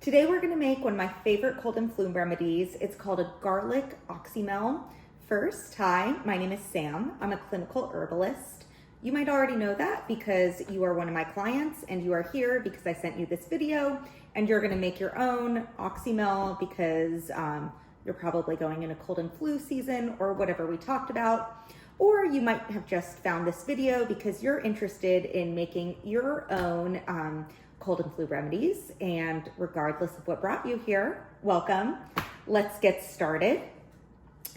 Today we're gonna make one of my favorite cold and flu remedies. It's called a garlic oxymel. First, hi, my name is Sam. I'm a clinical herbalist. You might already know that because you are one of my clients and you are here because I sent you this video and you're gonna make your own oxymel because you're probably going in a cold and flu season or whatever we talked about. Or you might have just found this video because you're interested in making your own cold and flu remedies. And regardless of what brought you here, welcome. Let's get started.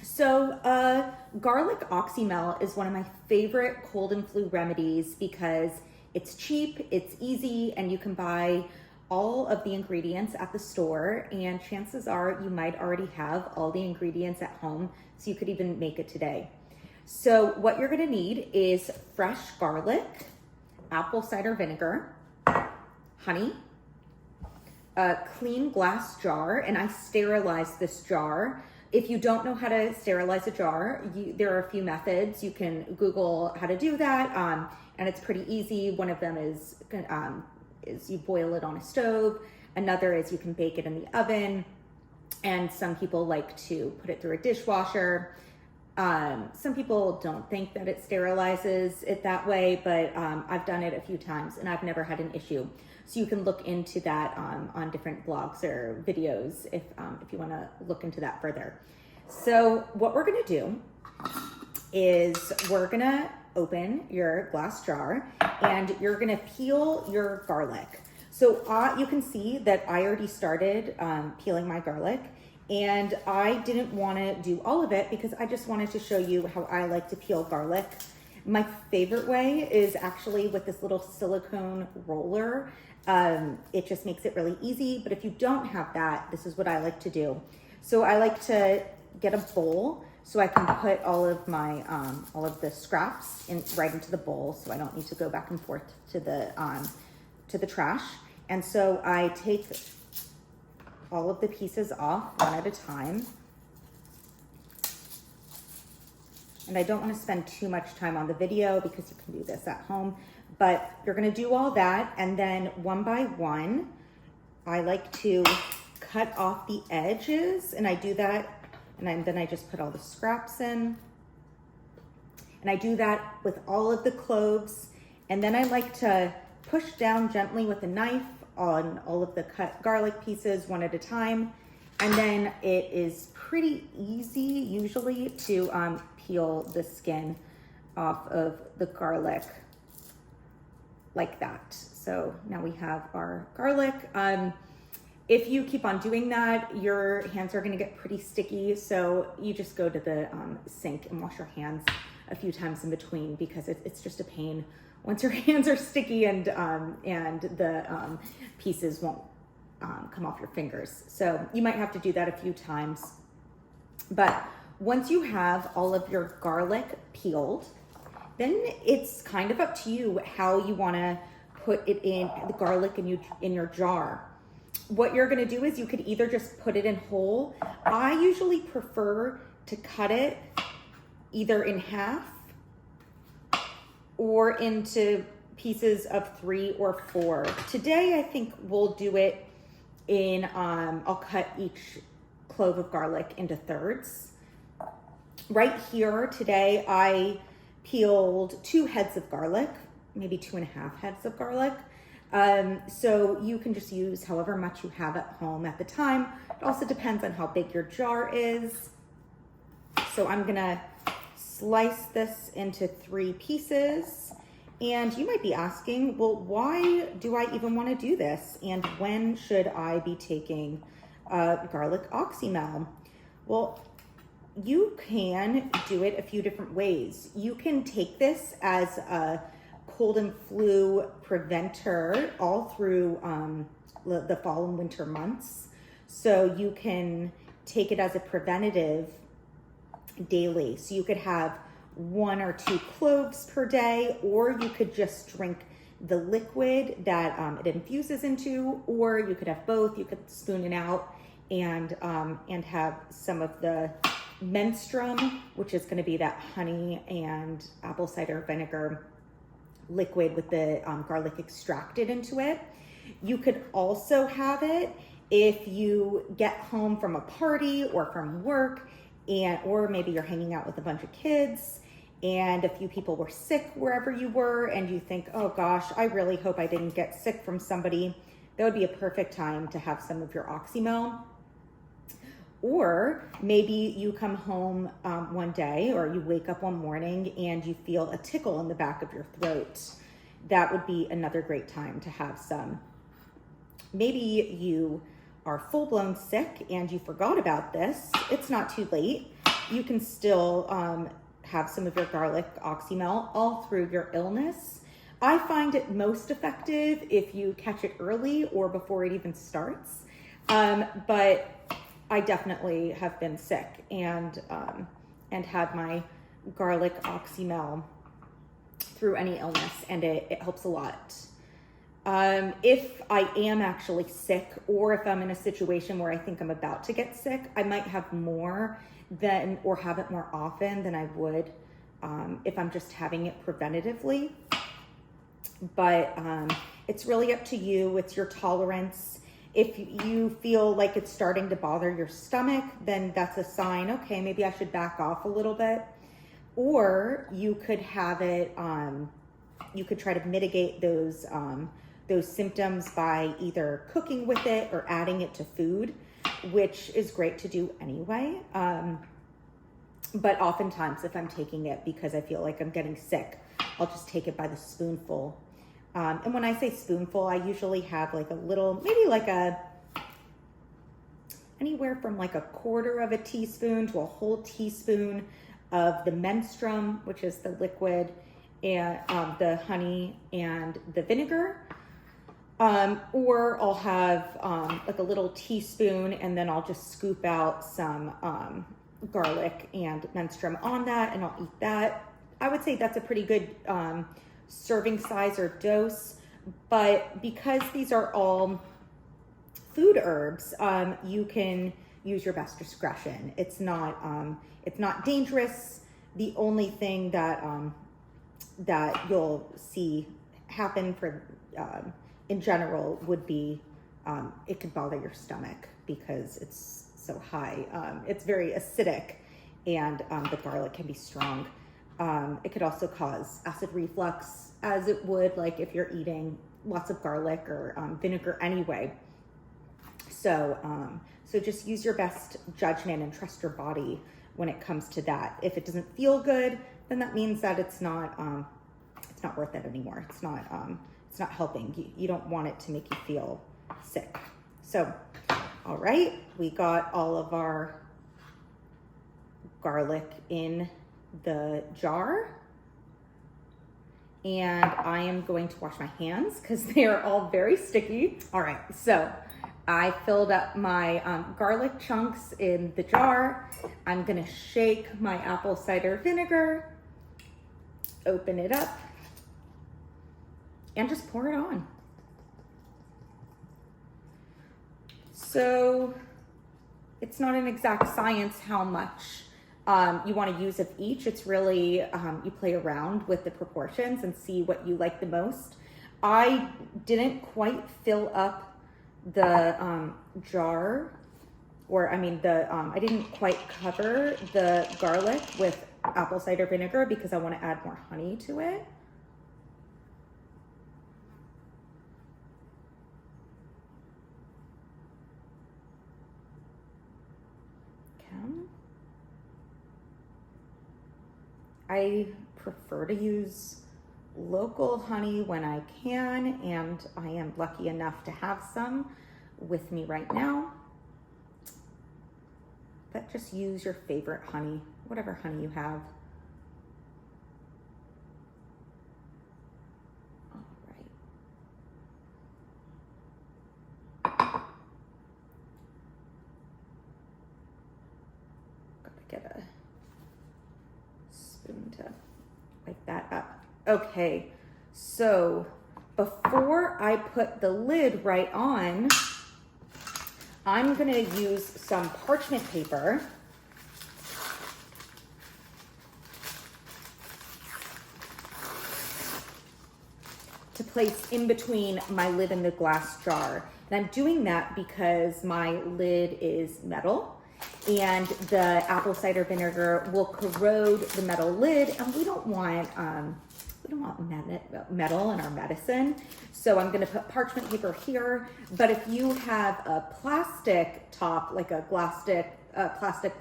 So garlic oxymel is one of my favorite cold and flu remedies because it's cheap, it's easy, and you can buy all of the ingredients at the store, and chances are you might already have all the ingredients at home, so you could even make it today. So what you're gonna need is fresh garlic, apple cider vinegar, honey, a clean glass jar, and I sterilized this jar. If you don't know how to sterilize a jar, there are a few methods. You can Google how to do that, and it's pretty easy. One of them is you boil it on a stove. Another is you can bake it in the oven, and some people like to put it through a dishwasher. Some people don't think that it sterilizes it that way, but I've done it a few times and I've never had an issue. So you can look into that on different blogs or videos if you want to look into that further. So what we're going to do is we're going to open your glass jar and you're going to peel your garlic. So you can see that I already started peeling my garlic. And I didn't want to do all of it because I just wanted to show you how I like to peel garlic. My favorite way is actually with this little silicone roller. It just makes it really easy, but if you don't have that, this is what I like to do. So I like to get a bowl so I can put all of my all of the scraps right into the bowl, so I don't need to go back and forth to the trash. And so I take all of the pieces off one at a time. And I don't want to spend too much time on the video because you can do this at home, but you're going to do all that. And then one by one, I like to cut off the edges, and I do that. And then I just put all the scraps in. And I do that with all of the cloves. And then I like to push down gently with a knife on all of the cut garlic pieces one at a time. And then it is pretty easy usually to peel the skin off of the garlic like that. So now we have our garlic. If you keep on doing that, your hands are gonna get pretty sticky. So you just go to the sink and wash your hands a few times in between because it's just a pain once your hands are sticky and the pieces won't come off your fingers. So you might have to do that a few times. But once you have all of your garlic peeled, then it's kind of up to you how you want to put it in the garlic in your jar. What you're going to do is you could either just put it in whole. I usually prefer to cut it either in half or into pieces of 3 or 4. Today, I think we'll do it in, I'll cut each clove of garlic into thirds. Right here today, I peeled 2 heads of garlic, maybe 2.5 heads of garlic. So you can just use however much you have at home at the time. It also depends on how big your jar is. So I'm gonna slice this into 3 pieces. And you might be asking, well, why do I even want to do this? And when should I be taking garlic oxymel? Well, you can do it a few different ways. You can take this as a cold and flu preventer all through the fall and winter months. So you can take it as a preventative daily. So you could have 1 or 2 cloves per day, or you could just drink the liquid that it infuses into, or you could have both. You could spoon it out and have some of the menstruum, which is going to be that honey and apple cider vinegar liquid with the garlic extracted into it. You could also have it If you get home from a party or from work, or maybe you're hanging out with a bunch of kids and a few people were sick wherever you were, and you think, oh gosh, I really hope I didn't get sick from somebody, that would be a perfect time to have some of your Oxymel. Or maybe you come home one day, or you wake up one morning and you feel a tickle in the back of your throat. That would be another great time to have some. Maybe you are full-blown sick and you forgot about this. It's not too late. You can still have some of your garlic Oxymel all through your illness. I find it most effective if you catch it early or before it even starts. But I definitely have been sick and had my garlic Oxymel through any illness, and it helps a lot. If I am actually sick, or if I'm in a situation where I think I'm about to get sick, I might have more than, or have it more often than I would if I'm just having it preventatively. But it's really up to you. It's your tolerance. If you feel like it's starting to bother your stomach, then that's a sign, okay, maybe I should back off a little bit. Or you could have it, you could try to mitigate those symptoms by either cooking with it or adding it to food, which is great to do anyway. But oftentimes if I'm taking it because I feel like I'm getting sick, I'll just take it by the spoonful. And when I say spoonful, I usually have like a little, maybe like anywhere from like a quarter of a teaspoon to a whole teaspoon of the menstruum, which is the liquid, and the honey and the vinegar. Or I'll have like a little teaspoon, and then I'll just scoop out some garlic and menstruum on that, and I'll eat that. I would say that's a pretty good serving size or dose, but because these are all food herbs, you can use your best discretion. It's not dangerous. The only thing that you'll see happen for in general would be it could bother your stomach because it's so high. It's very acidic, and the garlic can be strong. It could also cause acid reflux, as it would like if you're eating lots of garlic or vinegar anyway. So just use your best judgment and trust your body when it comes to that. If it doesn't feel good, then that means that it's not worth it anymore. It's not helping. You don't want it to make you feel sick. So, all right, we got all of our garlic in the jar, and I am going to wash my hands because they are all very sticky. All right, so I filled up my garlic chunks in the jar. I'm gonna shake my apple cider vinegar, open it up, and just pour it on. So it's not an exact science how much you want to use of each. It's really, you play around with the proportions and see what you like the most. I didn't quite fill up the jar, or I didn't quite cover the garlic with apple cider vinegar because I want to add more honey to it. I prefer to use local honey when I can, and I am lucky enough to have some with me right now. But just use your favorite honey, whatever honey you have. All right. Gotta get a spoon to wipe that up. Okay, so before I put the lid right on, I'm gonna use some parchment paper to place in between my lid and the glass jar. And I'm doing that because my lid is metal and the apple cider vinegar will corrode the metal lid, and we don't want metal in our medicine. So I'm gonna put parchment paper here, but if you have a plastic top, like a plastic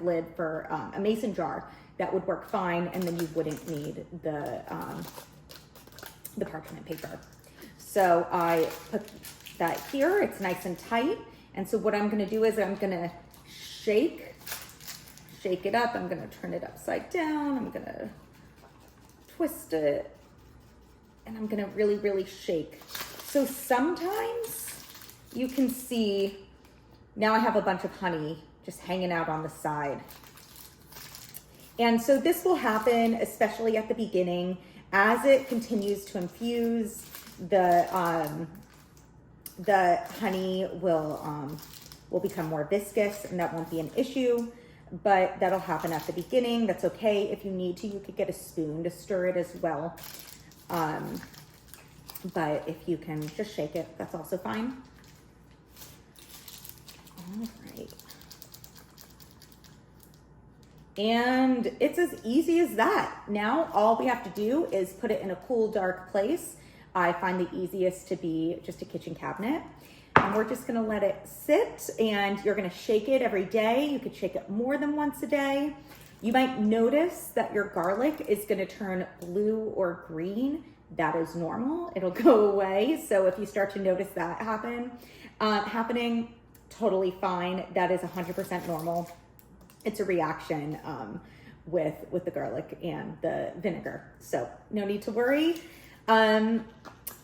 lid for a mason jar, that would work fine, and then you wouldn't need the parchment paper. So I put that here, it's nice and tight. And so what I'm gonna do is I'm gonna shake it up. I'm gonna turn it upside down. I'm gonna twist it, and I'm gonna really, really shake. So sometimes you can see, now I have a bunch of honey just hanging out on the side. And so this will happen, especially at the beginning. As it continues to infuse, the honey will become more viscous, and that won't be an issue, but that'll happen at the beginning. That's okay. If you need to, you could get a spoon to stir it as well. But if you can just shake it, that's also fine. All right. And it's as easy as that. Now, all we have to do is put it in a cool, dark place. I find the easiest to be just a kitchen cabinet. And we're just gonna let it sit, and you're gonna shake it every day. You could shake it more than once a day. You might notice that your garlic is gonna turn blue or green. That is normal, it'll go away. So if you start to notice that happening, totally fine. That is 100% normal. It's a reaction with the garlic and the vinegar. So no need to worry. And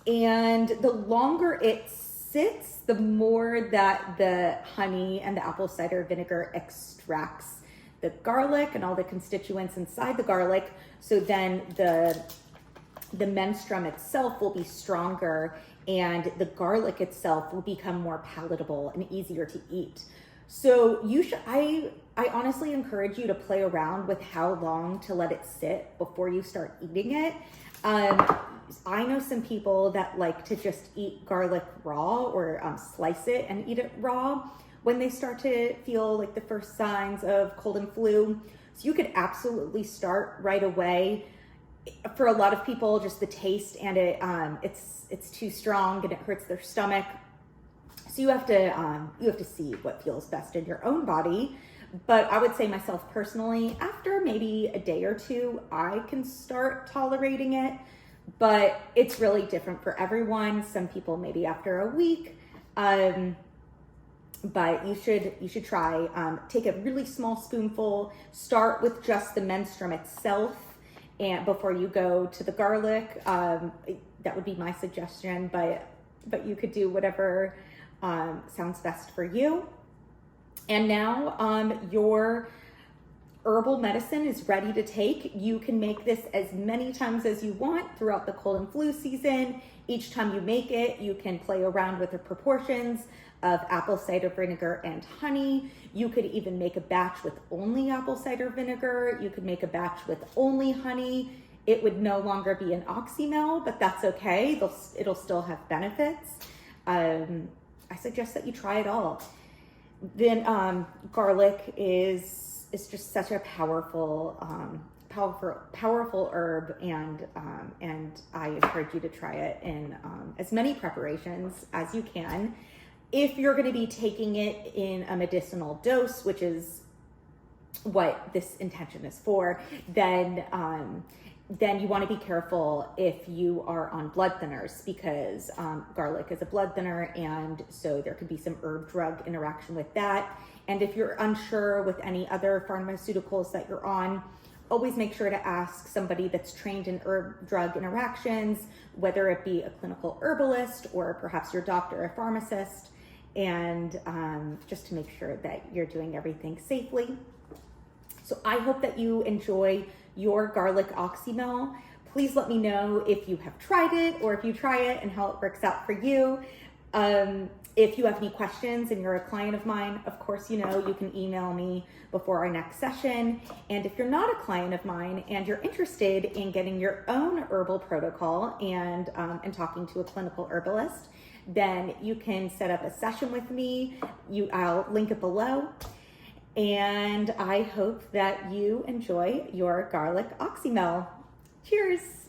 the longer it sits, the more that the honey and the apple cider vinegar extracts the garlic and all the constituents inside the garlic. So then the menstruum itself will be stronger, and the garlic itself will become more palatable and easier to eat. So I honestly encourage you to play around with how long to let it sit before you start eating it. I know some people that like to just eat garlic raw, or slice it and eat it raw when they start to feel like the first signs of cold and flu. So you could absolutely start right away. For a lot of people, just the taste and it's too strong and it hurts their stomach. So you have to see what feels best in your own body. But I would say myself personally, after maybe a day or two, I can start tolerating it. But it's really different for everyone. Some people maybe after a week. But you should try. Take a really small spoonful. Start with just the menstruum itself, and before you go to the garlic. That would be my suggestion. But you could do whatever sounds best for you. And now your herbal medicine is ready to take. You can make this as many times as you want throughout the cold and flu season. Each time you make it, you can play around with the proportions of apple cider vinegar and honey. You could even make a batch with only apple cider vinegar. You could make a batch with only honey. It would no longer be an Oxymel, but that's okay. It'll still have benefits. I suggest that you try it all. Then garlic is just such a powerful herb, and I encourage you to try it in as many preparations as you can. If you're going to be taking it in a medicinal dose, which is what this intention is for, then you want to be careful if you are on blood thinners, because garlic is a blood thinner, and so there could be some herb-drug interaction with that. And if you're unsure with any other pharmaceuticals that you're on, always make sure to ask somebody that's trained in herb-drug interactions, whether it be a clinical herbalist or perhaps your doctor or pharmacist, and just to make sure that you're doing everything safely. So I hope that you enjoy your garlic Oxymel. Please let me know if you have tried it or if you try it and how it works out for you. If you have any questions and you're a client of mine, of course, you can email me before our next session. And if you're not a client of mine and you're interested in getting your own herbal protocol and talking to a clinical herbalist, then you can set up a session with me. I'll link it below. And I hope that you enjoy your garlic Oxymel. Cheers.